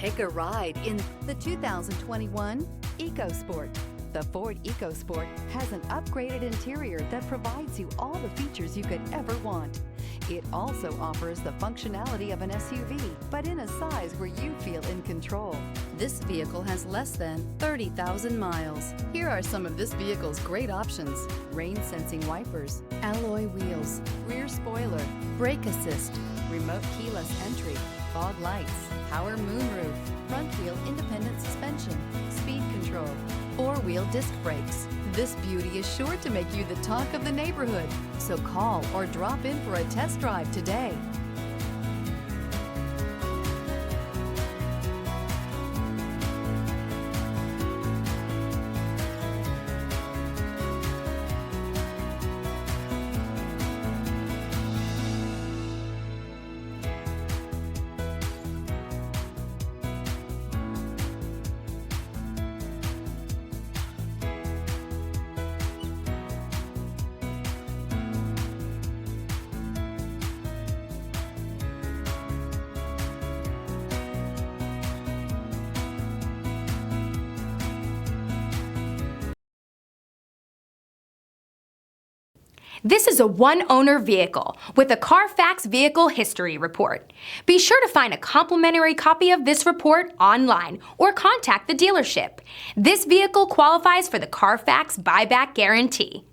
Take a ride in the 2021 EcoSport. The Ford EcoSport has an upgraded interior that provides you all the features you could ever want. It also offers the functionality of an SUV, but in a size where you feel in control. This vehicle has less than 30,000 miles. Here are some of this vehicle's great options: rain-sensing wipers, alloy wheels, rear spoiler, brake assist, remote keyless entry, fog lights, power moonroof, front wheel independent suspension, speed control, four-wheel disc brakes. This beauty is sure to make you the talk of the neighborhood. So call or drop in for a test drive today. This is a one-owner vehicle with a Carfax Vehicle History Report. Be sure to find a complimentary copy of this report online or contact the dealership. This vehicle qualifies for the Carfax Buyback Guarantee.